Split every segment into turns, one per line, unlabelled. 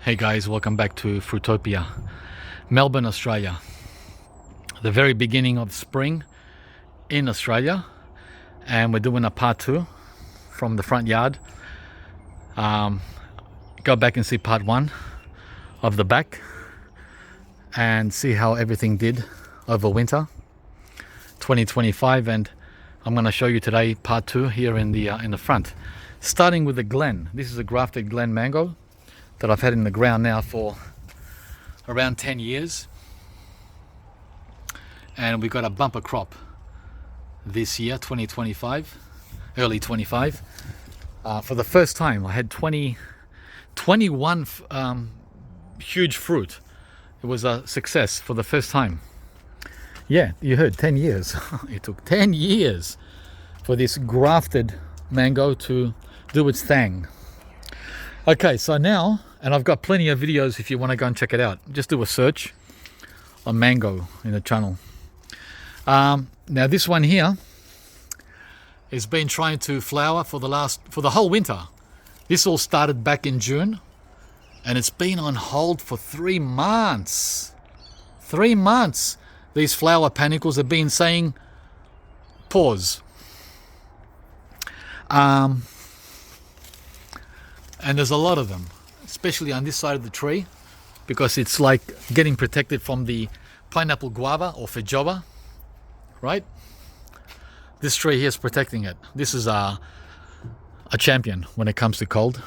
Hey guys, welcome back to Fruitopia, Melbourne, Australia. The very beginning of spring in Australia, and we're doing a part 2 from the front yard. Go back and see part 1 of the back and see how everything did over winter 2025, and I'm going to show you today part 2 here in the front, starting with the Glen. This is a grafted Glen mango that I've had in the ground now for around 10 years, and we got a bumper crop this year, 2025, early 25. For the first time I had 21 huge fruit. It was a success for the first time. Yeah, you heard, 10 years. It took 10 years for this grafted mango to do its thing. Okay, so now, and I've got plenty of videos if you want to go and check it out. Just do a search on mango in the channel. Now this one here has been trying to flower for the whole winter. This all started back in June, and it's been on hold for 3 months. 3 months. These flower panicles have been saying pause. And there's a lot of them, especially on this side of the tree, because it's like getting protected from the pineapple guava or feijoa, right? This tree here is protecting it. This is a champion when it comes to cold.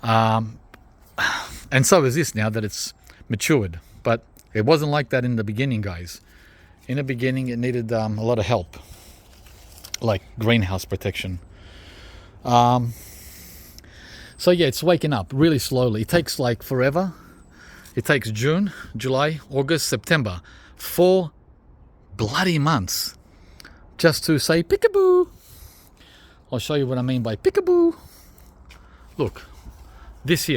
And so is this now that it's matured. But it wasn't like that in the beginning, guys. In the beginning, it needed a lot of help, like greenhouse protection. So yeah, it's waking up really slowly. It takes like forever. It takes June, July, August, September. 4 bloody months just to say peekaboo. I'll show you what I mean by peekaboo. Look, this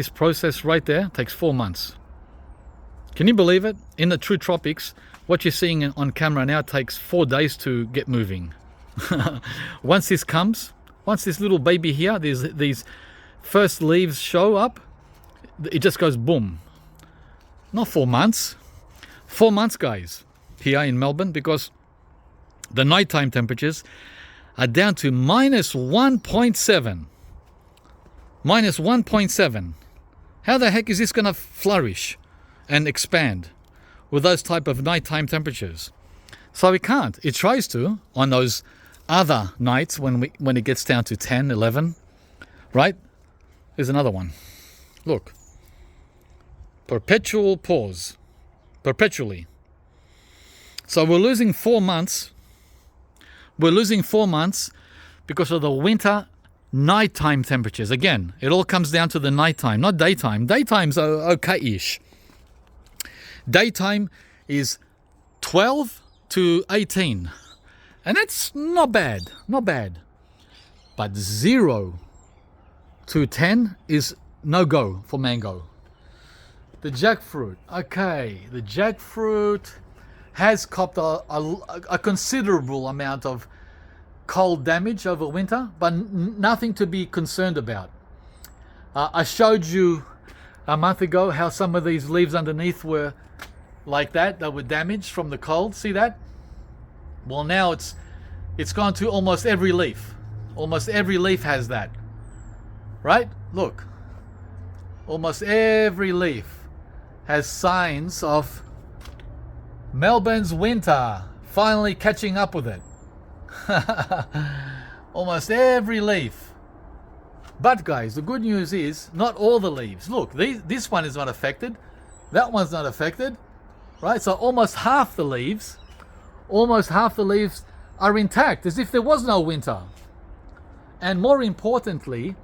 process right there takes 4 months. Can you believe it? In the true tropics, what you're seeing on camera now takes 4 days to get moving. Once this little baby here, these first leaves show up, it just goes boom. Not 4 months. 4 months, guys, here in Melbourne, because the nighttime temperatures are down to minus 1.7. Minus 1.7. How the heck is this going to flourish and expand with those type of nighttime temperatures? So it can't. It tries to on those other nights when it gets down to 10, 11, right? Here's another one. Look. Perpetual pause. Perpetually. So we're losing 4 months. We're losing 4 months because of the winter nighttime temperatures. Again, it all comes down to the nighttime, not daytime. Daytime's okay-ish. Daytime is 12 to 18. And that's not bad, not bad. But 0 to 10 is no-go for mango. The jackfruit, okay. The jackfruit has copped a considerable amount of cold damage over winter, but nothing to be concerned about. I showed you a month ago how some of these leaves underneath were like that. They were damaged from the cold. See that? Well, now it's gone to almost every leaf. Almost every leaf has that. Right? Look. Almost every leaf has signs of Melbourne's winter finally catching up with it. Almost every leaf. But guys, the good news is not all the leaves. Look, this one is not affected. That one's not affected. Right? So almost half the leaves are intact, as if there was no winter. And more importantly,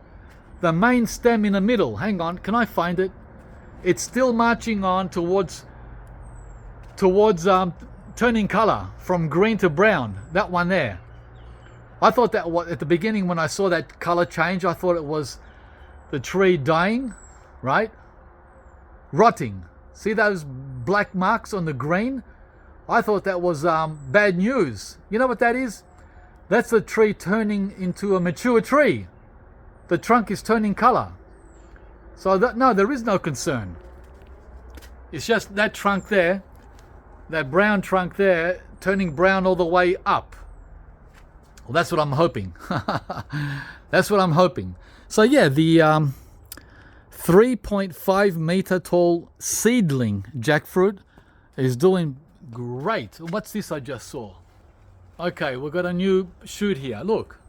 the main stem in the middle, hang on, can I find it? It's still marching on towards turning color from green to brown. That one there. I thought that at the beginning when I saw that color change, I thought it was the tree dying, right? Rotting. See those black marks on the green? I thought that was bad news. You know what that is? That's the tree turning into a mature tree. the trunk is turning color. So no, there is no concern. It's just that trunk there, that brown trunk there, turning brown all the way up. Well, that's what I'm hoping. That's what I'm hoping. So yeah, the 3.5 meter tall seedling jackfruit is doing great. What's this I just saw? Okay, we've got a new shoot here. Look.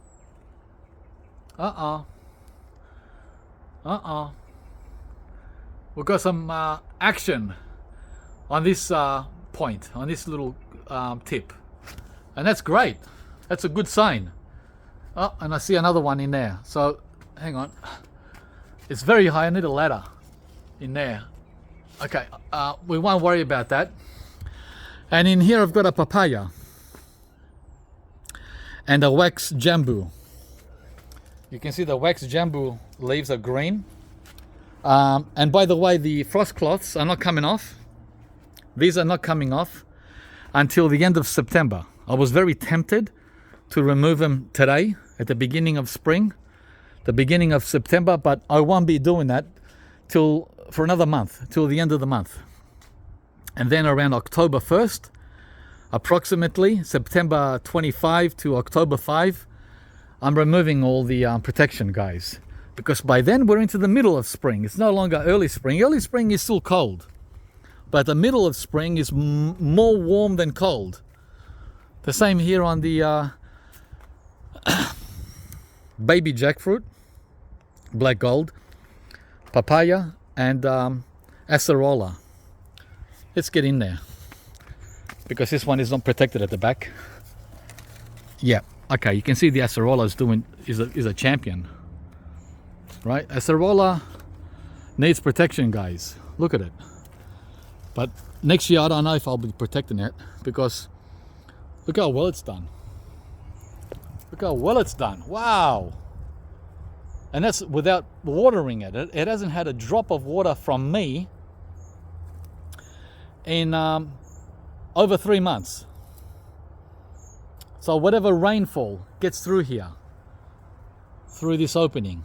We've got some action on this point, on this little tip. And that's great. That's a good sign. Oh, and I see another one in there. So, hang on. It's very high. I need a ladder in there. Okay, we won't worry about that. And in here I've got a papaya and a wax jamboo. You can see the wax jamboo leaves are green. And by the way, the frost cloths are not coming off. These are not coming off until the end of September. I was very tempted to remove them today at the beginning of spring, the beginning of September, but I won't be doing that for another month, till the end of the month. And then around October 1st, approximately September 25 to October 5, I'm removing all the protection, guys, because by then we're into the middle of spring. It's no longer early spring. Early spring is still cold, but the middle of spring is more warm than cold. The same here on the baby jackfruit, black gold, papaya, and acerola. Let's get in there because this one is not protected at the back. Yeah, okay, you can see the acerola is a champion, right? Acerola needs protection, guys. Look at it. But next year I don't know if I'll be protecting it because look how well it's done. Look how well it's done. Wow. And that's without watering it. It hasn't had a drop of water from me in over 3 months. So whatever rainfall gets through here, through this opening.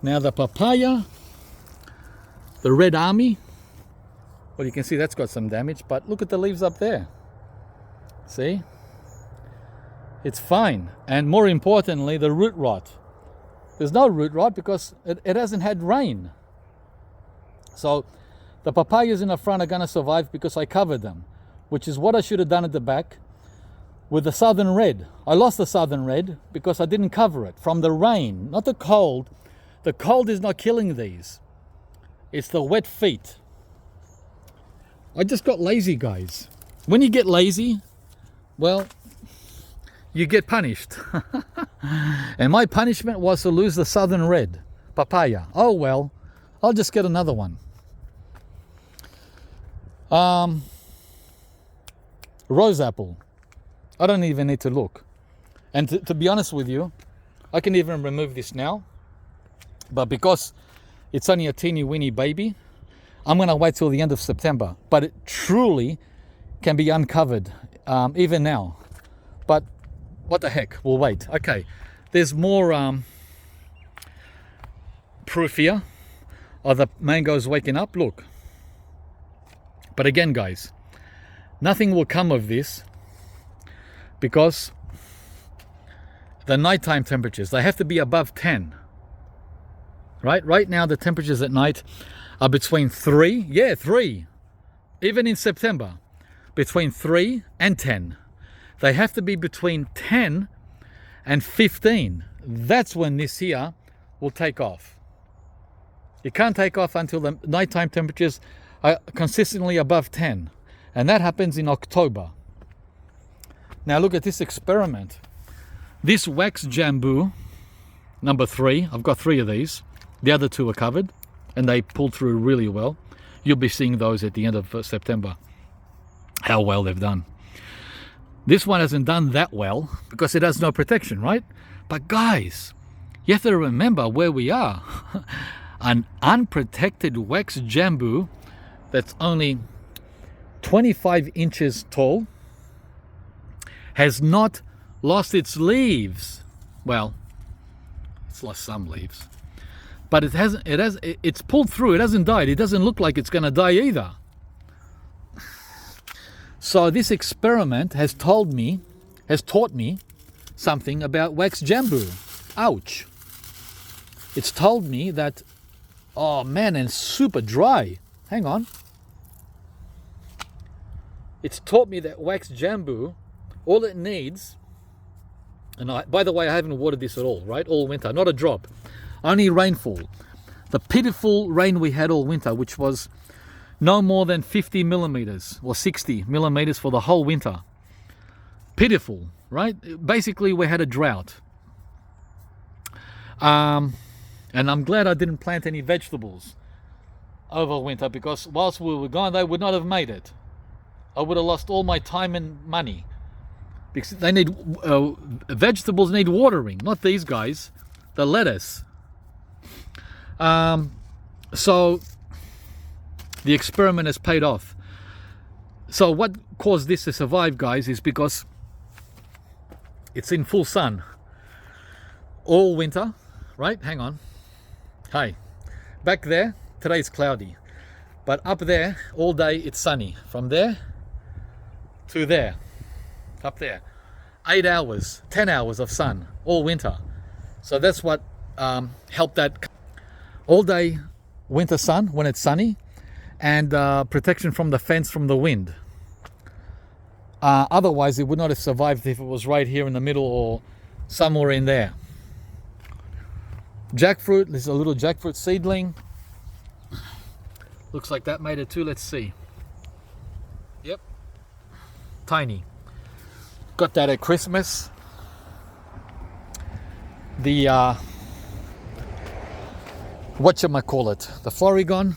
Now the papaya, the red army, well, you can see that's got some damage, but look at the leaves up there. See? It's fine. And more importantly, the root rot. There's no root rot because it hasn't had rain. So the papayas in the front are going to survive because I covered them, which is what I should have done at the back with the southern red. I lost the southern red because I didn't cover it from the rain, not the cold. The cold is not killing these. It's the wet feet. I just got lazy, guys. When you get lazy, well, you get punished. And my punishment was to lose the southern red papaya. Oh well, I'll just get another one. Rose apple. I don't even need to look. And to be honest with you, I can even remove this now. But because it's only a teeny weeny baby, I'm going to wait till the end of September. But it truly can be uncovered even now. But what the heck, we'll wait. Okay, there's more proof here of the mangoes waking up. Look. But again, guys, nothing will come of this because the nighttime temperatures, they have to be above 10. Right now the temperatures at night are between 3, yeah, 3, even in September, between 3 and 10. They have to be between 10 and 15. That's when this here will take off. It can't take off until the nighttime temperatures are consistently above 10. And that happens in October. Now look at this experiment. This wax jamboo, number 3, I've got 3 of these. The other 2 are covered and they pulled through really well. You'll be seeing those at the end of September, how well they've done. This one hasn't done that well because it has no protection, right? But guys, you have to remember where we are. An unprotected wax jamboo that's only 25 inches tall has not lost its leaves. Well, It's lost some leaves. But it's pulled through. It hasn't died. It doesn't look like it's going to die either. So this experiment has taught me something about wax jamboo. Ouch. It's told me that, oh man, and it's super dry. Hang on. It's taught me that wax jamboo, all it needs, and by the way, I haven't watered this at all, right? All winter, not a drop. Only rainfall. The pitiful rain we had all winter, which was no more than 50 millimeters or 60 millimeters for the whole winter. Pitiful, right? Basically, we had a drought. And I'm glad I didn't plant any vegetables over winter, because whilst we were gone, they would not have made it. I would have lost all my time and money, because they need vegetables need watering, not these guys, the lettuce. So the experiment has paid off. So what caused this to survive, guys, is because it's in full sun all winter, right? Hang on. Hey, back there today's cloudy, but up there all day it's sunny. From there to there, up there, 8 hours, 10 hours of sun all winter. So that's what helped that all day winter sun when it's sunny, and protection from the fence from the wind. Otherwise it would not have survived if it was right here in the middle or somewhere in there. Jackfruit, this is a little jackfruit seedling. Looks like that made it too. Let's see. Yep, tiny. Got that at Christmas. The whatchamacallit, the Florigon.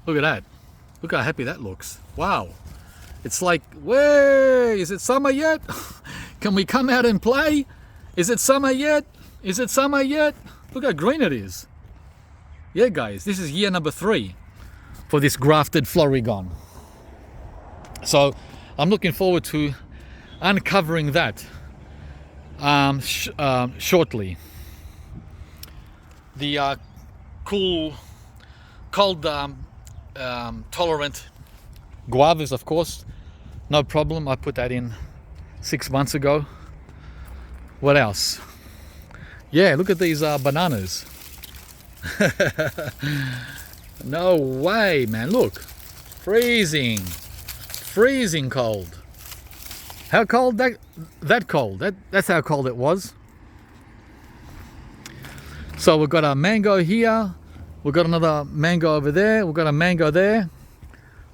Look at that. Look how happy that looks. Wow. It's like, way, is it summer yet? Can we come out and play? Is it summer yet? Is it summer yet? Look how green it is. Yeah, guys, this is year number 3 for this grafted Florigon. So I'm looking forward to uncovering that shortly. The cold tolerant guavas, of course, no problem. I put that in 6 months ago. What else? Yeah, look at these bananas. No way, man. Look, freezing cold. How cold? That cold. That's how cold it was. So we've got a mango here, we've got another mango over there, we've got a mango there,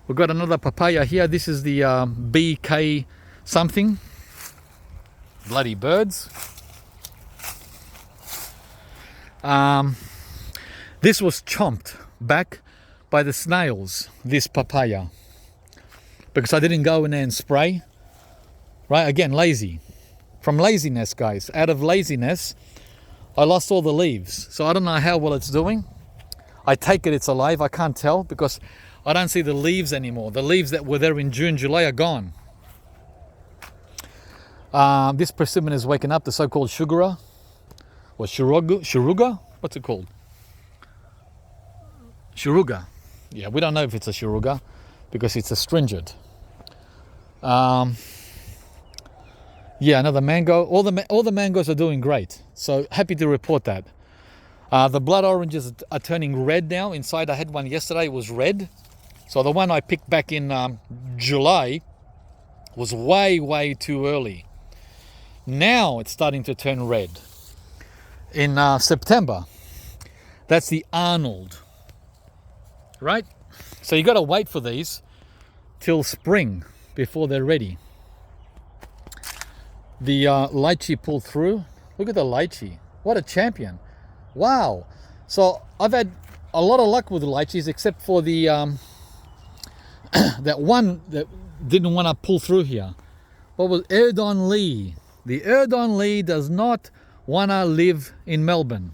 we've got another papaya here. This is the BK something. Bloody birds. This was chomped back by the snails, this papaya, because I didn't go in there and spray. Right, again, lazy. From laziness, guys. Out of laziness, I lost all the leaves. So I don't know how well it's doing. I take it it's alive. I can't tell because I don't see the leaves anymore. The leaves that were there in June, July are gone. This persimmon is waking up, the so-called sugara. Or shuruga? What's it called? Shuruga. Yeah, we don't know if it's a shuruga because it's astringent. Yeah, another mango. All the mangoes are doing great. So happy to report that. The blood oranges are turning red now. Inside, I had one yesterday, it was red. So the one I picked back in July was way too early. Now it's starting to turn red. In September, that's the Arnold, right? So you got to wait for these till spring before they're ready. The lychee pulled through. Look at the lychee. What a champion. Wow. So I've had a lot of luck with the lychees, except for the that one that didn't want to pull through here. What was Erdon Lee? The Erdon Lee does not want to live in Melbourne.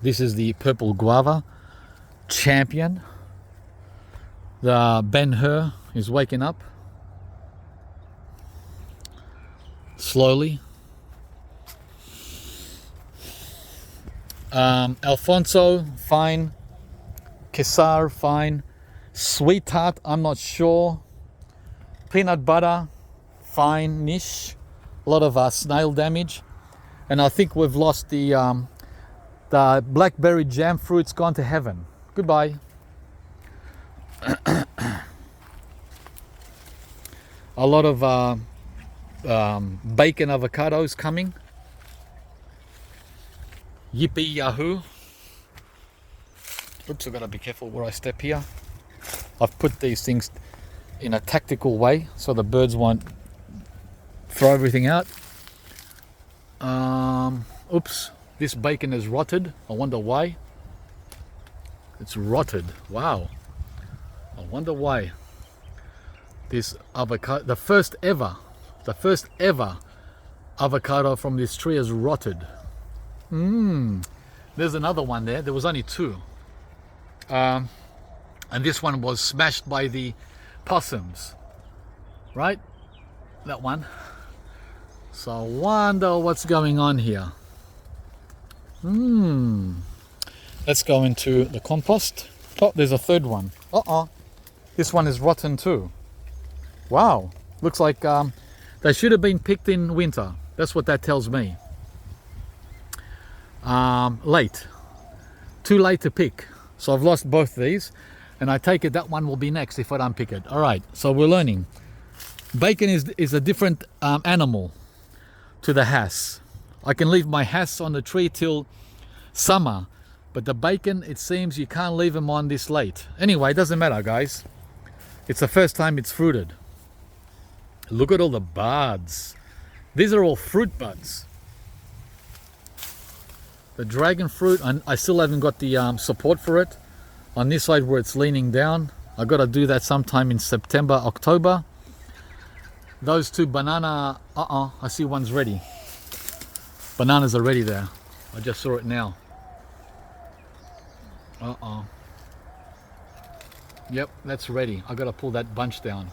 This is the purple guava champion. The Ben-Hur is waking up slowly. Alfonso, fine. Kesar, fine. Sweet tart, I'm not sure. Peanut butter, fine-ish. A lot of snail damage. And I think we've lost the blackberry jam fruit's gone to heaven. Goodbye. A lot of bacon avocados coming. Yippee yahoo. Oops, I've got to be careful where I step here. I've put these things in a tactical way so the birds won't throw everything out. Oops, this bacon is rotted. I wonder why. It's rotted. Wow. I wonder why. This avocado, the first ever avocado from this tree is rotted. There's another one there. There was only two. And this one was smashed by the possums. Right? That one. So I wonder what's going on here. Let's go into the compost. Oh, there's a third one. This one is rotten too. Wow. Looks like they should have been picked in winter. That's what that tells me. Late. Too late to pick. So I've lost both these. And I take it that one will be next if I don't pick it. Alright, so we're learning. Bacon is a different animal to the hass. I can leave my hass on the tree till summer. But the bacon, it seems you can't leave them on this late. Anyway, it doesn't matter, guys. It's the first time it's fruited. Look at all the buds. These are all fruit buds. The dragon fruit, and I still haven't got the support for it. On this side where it's leaning down. I've got to do that sometime in September, October. Those two banana, I see one's ready. Bananas are ready there. I just saw it now. Yep, that's ready. I gotta pull that bunch down.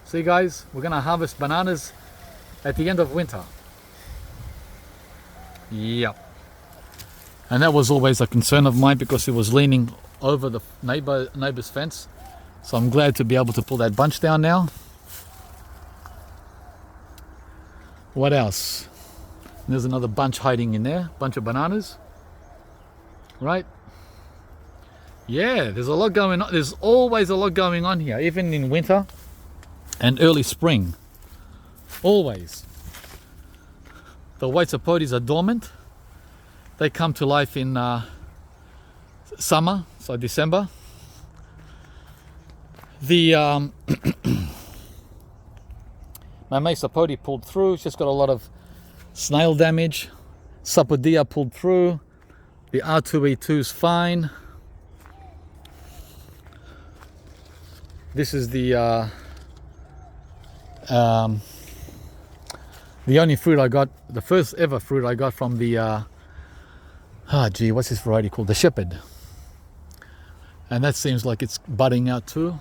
See guys, we're gonna harvest bananas at the end of winter. Yep. And that was always a concern of mine because it was leaning over the neighbor's fence. So I'm glad to be able to pull that bunch down now. What else? There's another bunch hiding in there, bunch of bananas. Right? Yeah, there's a lot going on. There's always a lot going on here, even in winter and early spring. Always. The white sapodillas are dormant. They come to life in summer, so December. The my mate Sapodilla pulled through. It's just got a lot of snail damage. Sapodilla pulled through. The R2E2 is fine. This is the only fruit I got, the first ever fruit I got from the what's this variety called? The shepherd. And that seems like it's budding out too.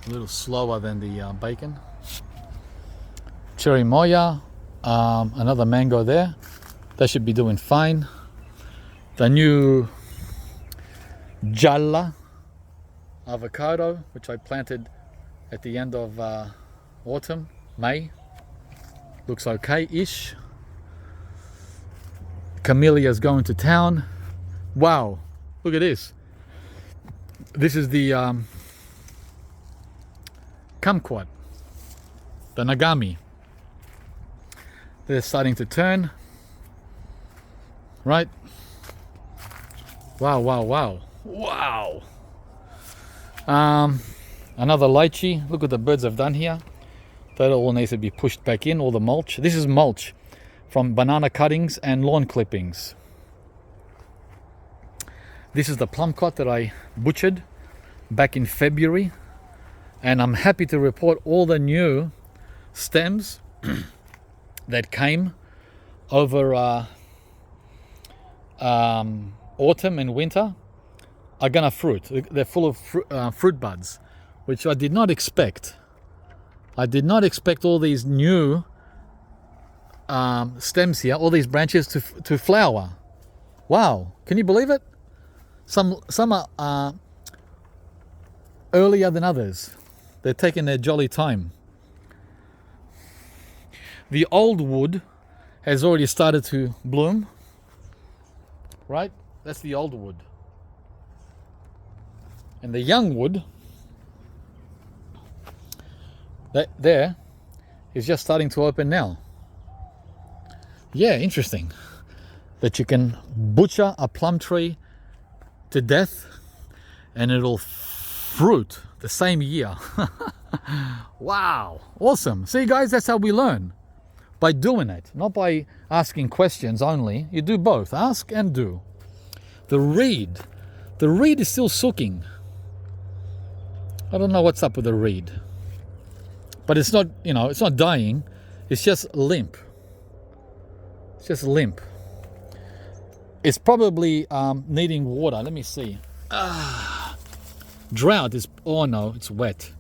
A little slower than the bacon. Cherry moya, another mango there. That should be doing fine. The new Jalla avocado, which I planted at the end of autumn, May. Looks okay-ish. Camellia's going to town. Wow, look at this. This is the kumquat, the nagami. They're starting to turn. Right? Wow, wow, wow. Wow. Another lychee. Look what the birds have done here. That all needs to be pushed back in, all the mulch. This is mulch from banana cuttings and lawn clippings. This is the plumcot that I butchered back in February. And I'm happy to report all the new stems that came over autumn and winter are gonna fruit. They're full of fruit buds, which I did not expect. I did not expect all these new stems here, all these branches to flower. Wow, can you believe it? Some are earlier than others. They're taking their jolly time. The old wood has already started to bloom. Right? That's the old wood. And the young wood, that there, is just starting to open now. Yeah, interesting. That you can butcher a plum tree to death and it'll fruit the same year. Wow, awesome. See guys, that's how we learn. By doing it, not by asking questions only. You do both, ask and do. The reed is still sucking. I don't know what's up with the reed. But it's not, it's not dying. It's just limp. It's just limp. It's probably needing water. Let me see. Drought is, oh no, it's wet.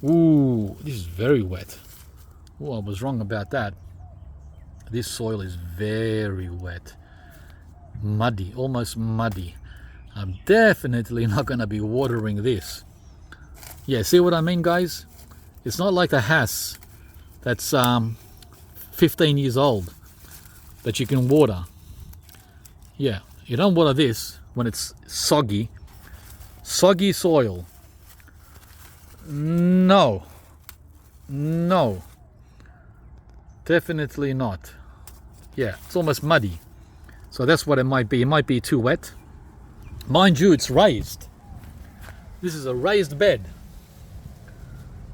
Ooh, this is very wet. Oh, I was wrong about that. This soil is very wet. Muddy, almost muddy. I'm definitely not going to be watering this. Yeah, see what I mean, guys? It's not like a Hass that's 15 years old that you can water. Yeah, you don't water this when it's soggy. Soggy soil. No. No. Definitely not. Yeah, it's almost muddy. So that's what it might be. It might be too wet. Mind you, it's raised. This is a raised bed.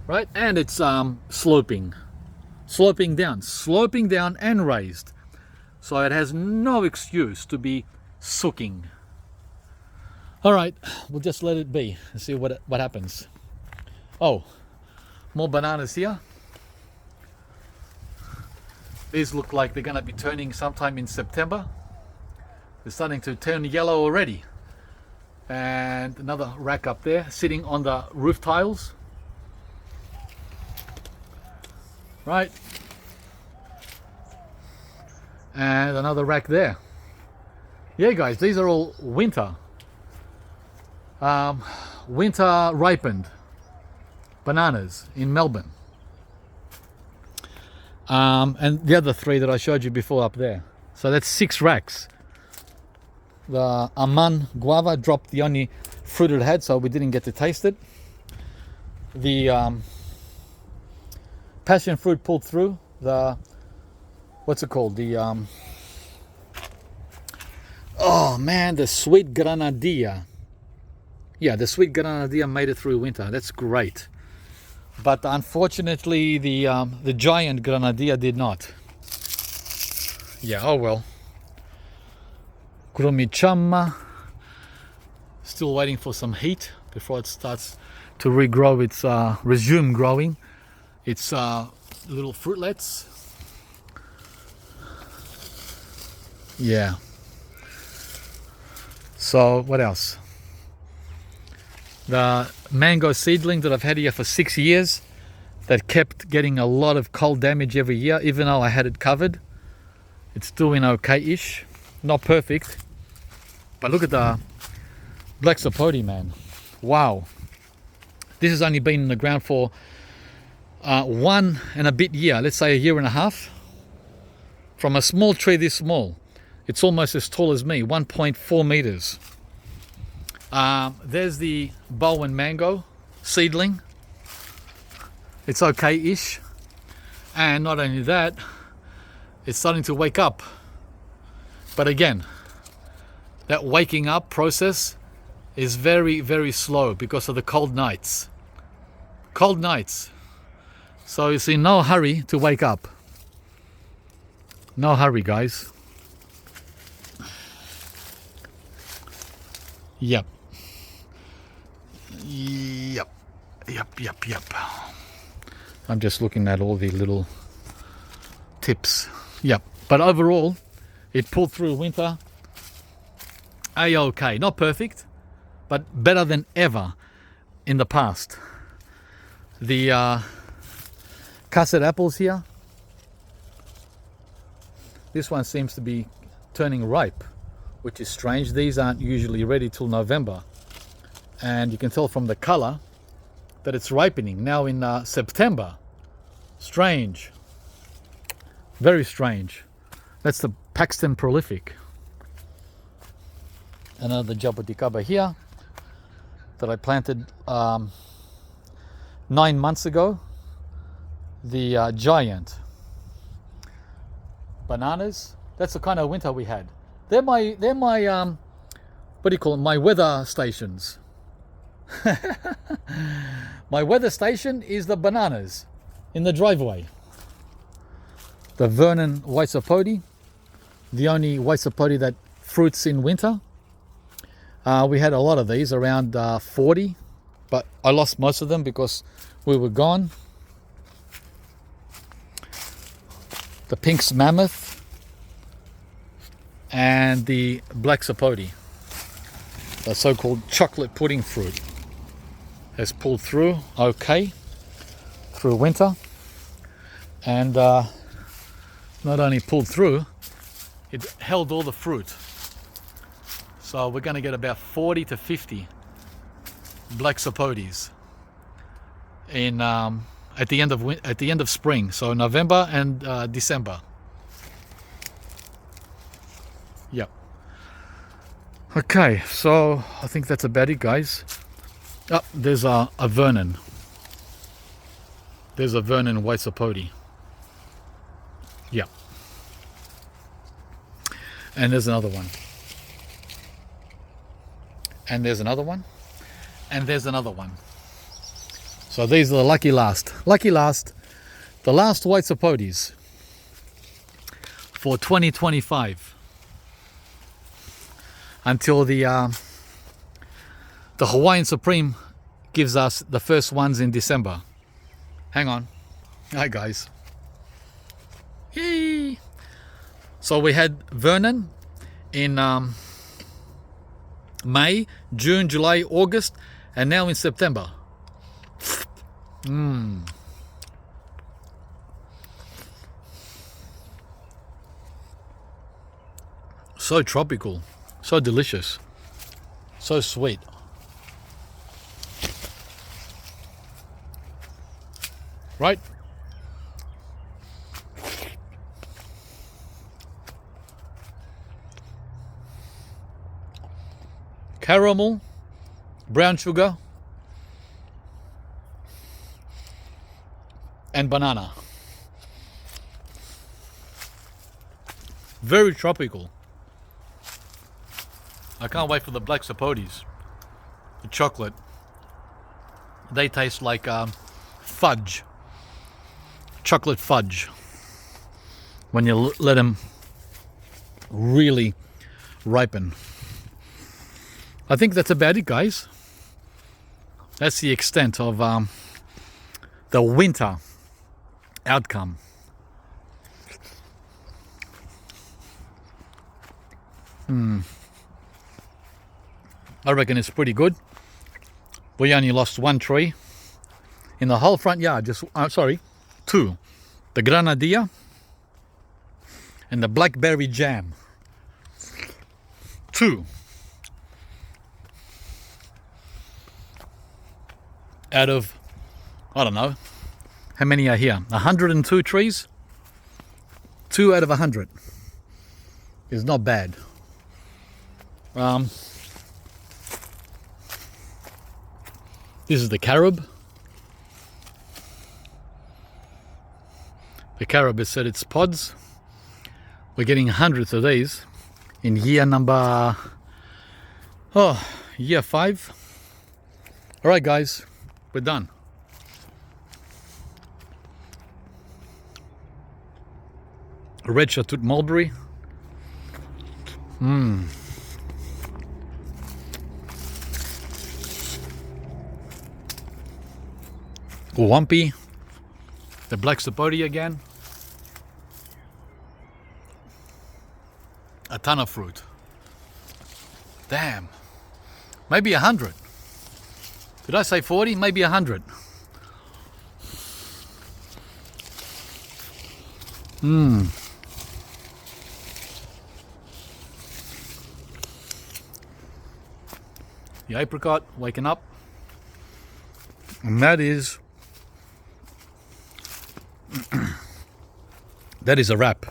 Right? And it's sloping. Sloping down and raised. So it has no excuse to be sucking. Alright, we'll just let it be and see what happens. Oh, more bananas here. These look like they're going to be turning sometime in September. They're starting to turn yellow already. And another rack up there sitting on the roof tiles. Right. And another rack there. Yeah guys, these are all winter. Winter ripened bananas in Melbourne. And the other three that I showed you before up there. So that's 6 racks. The Aman guava dropped the only fruit it had, so we didn't get to taste it. The passion fruit pulled through. The, what's it called? The oh man, the sweet granadilla. Yeah, the sweet granadilla made it through winter. That's great. But unfortunately, the giant granadilla did not. Yeah, oh well. Kurumichama, still waiting for some heat before it starts to regrow its, resume growing its little fruitlets. Yeah. So what else? The mango seedling that I've had here for 6 years that kept getting a lot of cold damage every year, even though I had it covered. It's doing okay-ish. Not perfect. But look at the black sapodilla, man. Wow. This has only been in the ground for 1 and a bit year. Let's say a year and a half. From a small tree this small. It's almost as tall as me, 1.4 meters. There's the Bowen mango seedling. It's okay-ish. And not only that, it's starting to wake up. But again, that waking up process is very, very slow because of the cold nights. Cold nights. So it's in no hurry to wake up. No hurry, guys. Yep. Yep. I'm just looking at all the little tips. Yep. But overall, it pulled through winter. A-okay. Not perfect, but better than ever in the past. The custard apples here. This one seems to be turning ripe, which is strange. These aren't usually ready till November. And you can tell from the color that it's ripening now in September. Strange. Very strange. That's the Paxton Prolific. Another jabuticaba here that I planted 9 months ago. The giant bananas. That's the kind of winter we had. They're my what do you call them? My weather stations. My weather station is the bananas in the driveway. The Vernon white sapodi, the only white sapodi that fruits in winter. We had a lot of these, around 40, but I lost most of them because we were gone. The Pink's Mammoth and the black sapodi, the so-called chocolate pudding fruit, has pulled through okay through winter, and not only pulled through, it held all the fruit. So we're going to get about 40 to 50 black sapodis in at the end of spring, so November and December. Yep. Okay, so I think that's about it, guys. Oh, there's a Vernon. There's a Vernon white sapodi. Yep. And there's another one. And there's another one. And there's another one. So these are the lucky last. Lucky last. The last white sapodis for 2025. Until the Hawaiian Supreme gives us the first ones in December. Hang on. Hi guys. Yay! So we had Vernon in May, June, July, August, and now in September. So tropical, so delicious, so sweet. Right? Caramel, brown sugar, and banana. Very tropical. I can't wait for the black sapodis. The chocolate. They taste like fudge. Chocolate fudge. When you let them really ripen. I think that's about it, guys. That's the extent of the winter outcome. I reckon it's pretty good. We only lost one tree in the whole front yard. Two. The Granadilla and the blackberry jam. Two. Out of, I don't know, how many are here? 102 trees? 2 out of 100 is not bad. This is the carob. The carob has set its pods. We're getting hundreds of these in year 5. All right, guys, we're done. Red Chateau mulberry. Wumpy. The black sapodi again. A ton of fruit. Damn. Maybe 100. Did I say 40? Maybe 100. the apricot waking up. And that is that is a wrap.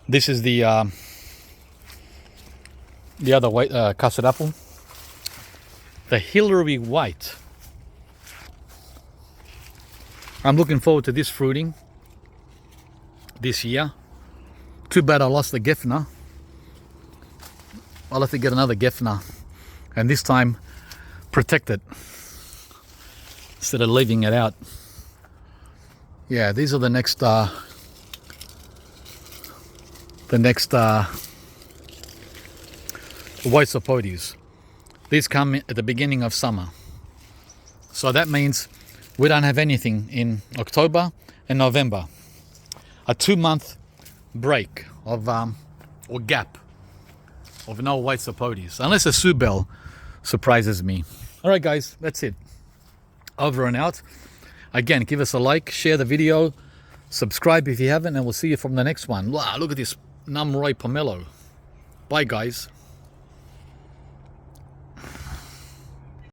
This is the other white custard apple, the Hillary White. I'm looking forward to this fruiting this year. Too bad I lost the Gefner. I'll have to get another Gefner, and this time protect it instead of leaving it out. Yeah, these are the next white Sapodillas. These come at the beginning of summer, so that means we don't have anything in October and November. A 2-month break of or gap of no white Sapodillas, unless a Subel surprises me. All right, guys, that's it. Over and out. Again, give us a like, share the video, subscribe if you haven't, and we'll see you from the next one. Wow, look at this Namroy pomelo. Bye, guys.